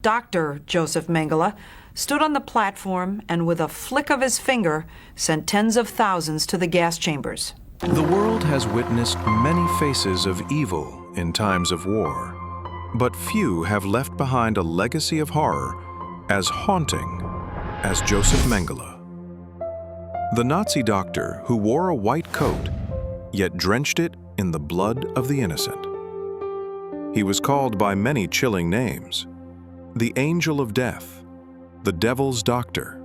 Dr. Joseph Mengele stood on the platform and with a flick of his finger sent tens of thousands to the gas chambers. The world has witnessed many faces of evil in times of war, but few have left behind a legacy of horror as haunting as Joseph Mengele. The Nazi doctor who wore a white coat, yet drenched it in the blood of the innocent. He was called by many chilling names: the Angel of Death, the Devil's Doctor,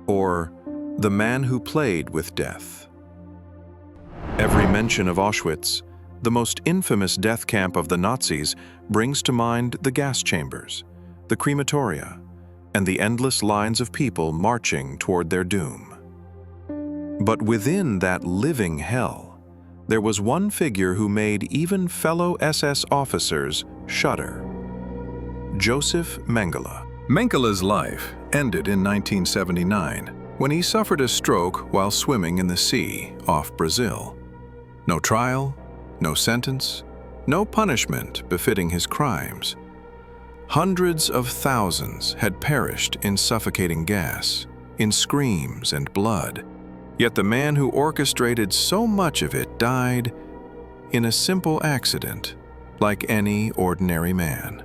or the man who played with death. Every mention of Auschwitz, the most infamous death camp of the Nazis, brings to mind the gas chambers, the crematoria, and the endless lines of people marching toward their doom. But within that living hell, there was one figure who made even fellow SS officers shudder: Joseph Mengele. Mengele's life ended in 1979 when he suffered a stroke while swimming in the sea off Brazil. No trial, no sentence, no punishment befitting his crimes. Hundreds of thousands had perished in suffocating gas, in screams and blood. Yet the man who orchestrated so much of it died in a simple accident, like any ordinary man.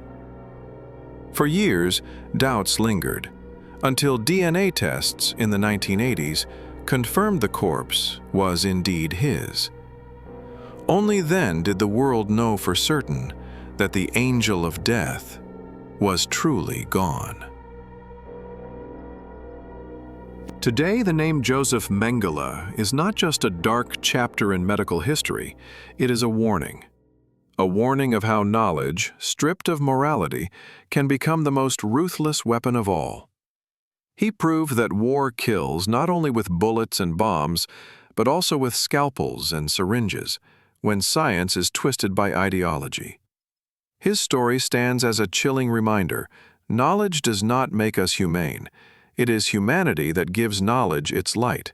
For years, doubts lingered, until DNA tests in the 1980s confirmed the corpse was indeed his. Only then did the world know for certain that the Angel of Death was truly gone. Today, the name Joseph Mengele is not just a dark chapter in medical history, it is a warning. A warning of how knowledge, stripped of morality, can become the most ruthless weapon of all. He proved that war kills not only with bullets and bombs, but also with scalpels and syringes, when science is twisted by ideology. His story stands as a chilling reminder: knowledge does not make us humane. It is humanity that gives knowledge its light.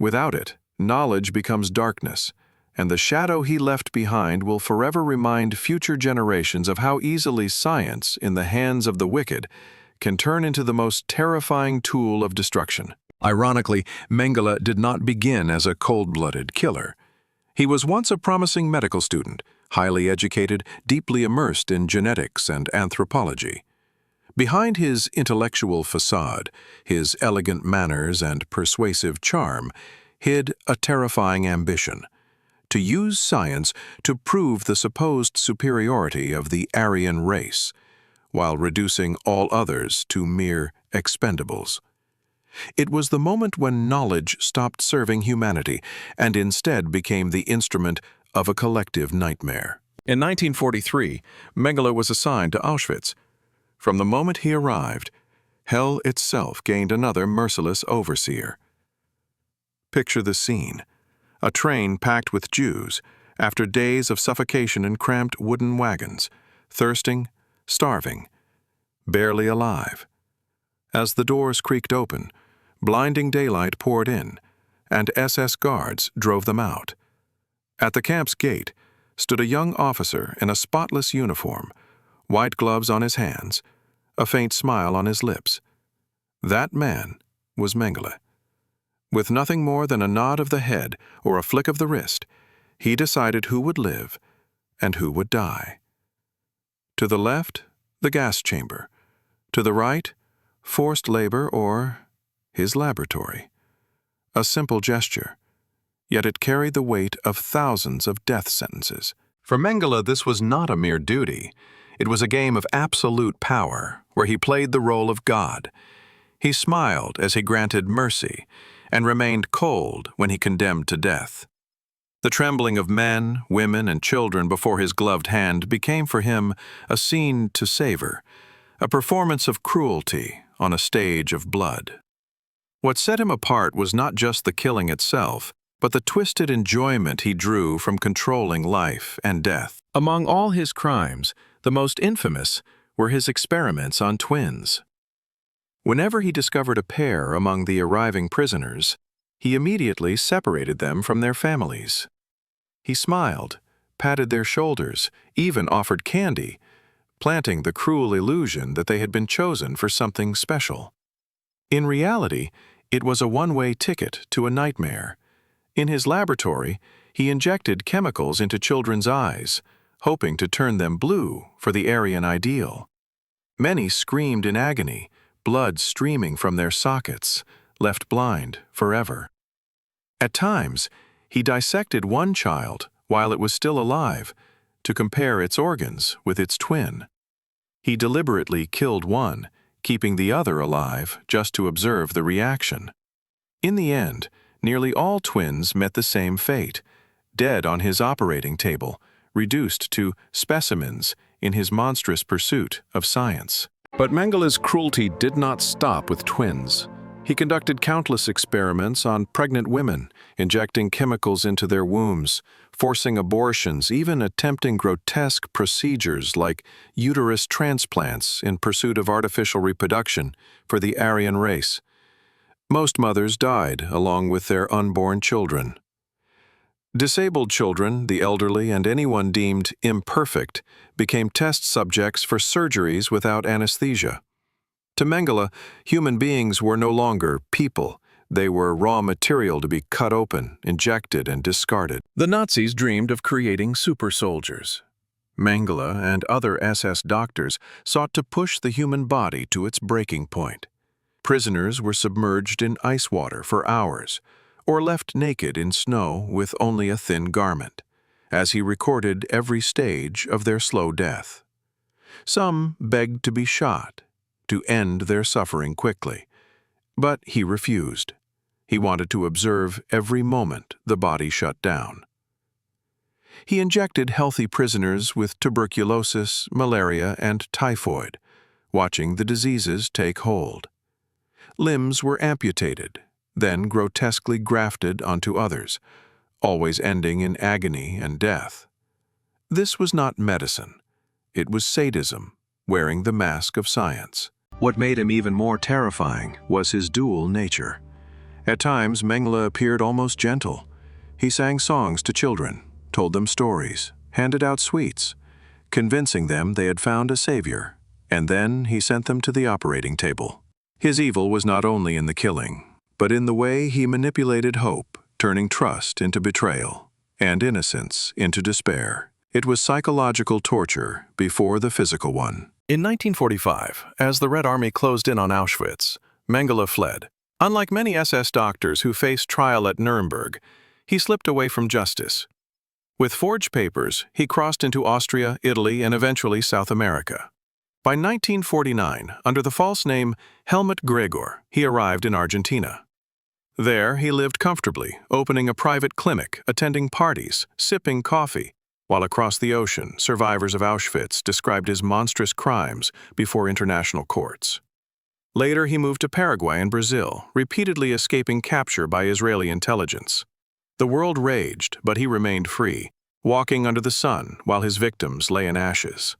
Without it, knowledge becomes darkness, and the shadow he left behind will forever remind future generations of how easily science, in the hands of the wicked, can turn into the most terrifying tool of destruction. Ironically, Mengele did not begin as a cold-blooded killer. He was once a promising medical student, highly educated, deeply immersed in genetics and anthropology. Behind his intellectual facade, his elegant manners and persuasive charm, hid a terrifying ambition: to use science to prove the supposed superiority of the Aryan race, while reducing all others to mere expendables. It was the moment when knowledge stopped serving humanity and instead became the instrument of a collective nightmare. In 1943, Mengele was assigned to Auschwitz. From the moment he arrived, hell itself gained another merciless overseer. Picture the scene: a train packed with Jews, after days of suffocation in cramped wooden wagons, thirsting, starving, barely alive. As the doors creaked open, blinding daylight poured in, and SS guards drove them out. At the camp's gate stood a young officer in a spotless uniform, white gloves on his hands, a faint smile on his lips. That man was Mengele. With nothing more than a nod of the head or a flick of the wrist, he decided who would live and who would die. To the left, the gas chamber. To the right, forced labor or his laboratory. A simple gesture, yet it carried the weight of thousands of death sentences. For Mengele, this was not a mere duty. It was a game of absolute power, where he played the role of God. He smiled as he granted mercy, and remained cold when he condemned to death. The trembling of men, women, and children before his gloved hand became for him a scene to savor, a performance of cruelty on a stage of blood. What set him apart was not just the killing itself, but the twisted enjoyment he drew from controlling life and death. Among all his crimes, the most infamous were his experiments on twins. Whenever he discovered a pair among the arriving prisoners, he immediately separated them from their families. He smiled, patted their shoulders, even offered candy, planting the cruel illusion that they had been chosen for something special. In reality, it was a one-way ticket to a nightmare. In his laboratory, he injected chemicals into children's eyes, hoping to turn them blue for the Aryan ideal. Many screamed in agony, blood streaming from their sockets, left blind forever. At times, he dissected one child while it was still alive to compare its organs with its twin. He deliberately killed one, keeping the other alive just to observe the reaction. In the end, nearly all twins met the same fate, dead on his operating table, reduced to specimens in his monstrous pursuit of science. But Mengele's cruelty did not stop with twins. He conducted countless experiments on pregnant women, injecting chemicals into their wombs, forcing abortions, even attempting grotesque procedures like uterus transplants in pursuit of artificial reproduction for the Aryan race. Most mothers died along with their unborn children. Disabled children, the elderly, and anyone deemed imperfect became test subjects for surgeries without anesthesia. To Mengele, human beings were no longer people. They were raw material to be cut open, injected, and discarded. The Nazis dreamed of creating super soldiers. Mengele and other SS doctors sought to push the human body to its breaking point. Prisoners were submerged in ice water for hours, or left naked in snow with only a thin garment, as he recorded every stage of their slow death. Some begged to be shot, to end their suffering quickly, but he refused. He wanted to observe every moment the body shut down. He injected healthy prisoners with tuberculosis, malaria, and typhoid, watching the diseases take hold. Limbs were amputated, then grotesquely grafted onto others, always ending in agony and death. This was not medicine. It was sadism, wearing the mask of science. What made him even more terrifying was his dual nature. At times, Mengele appeared almost gentle. He sang songs to children, told them stories, handed out sweets, convincing them they had found a savior, and then he sent them to the operating table. His evil was not only in the killing, but in the way he manipulated hope, turning trust into betrayal, and innocence into despair. It was psychological torture before the physical one. In 1945, as the Red Army closed in on Auschwitz, Mengele fled. Unlike many SS doctors who faced trial at Nuremberg, he slipped away from justice. With forged papers, he crossed into Austria, Italy, and eventually South America. By 1949, under the false name Helmut Gregor, he arrived in Argentina. There, he lived comfortably, opening a private clinic, attending parties, sipping coffee, while across the ocean, survivors of Auschwitz described his monstrous crimes before international courts. Later, he moved to Paraguay and Brazil, repeatedly escaping capture by Israeli intelligence. The world raged, but he remained free, walking under the sun while his victims lay in ashes.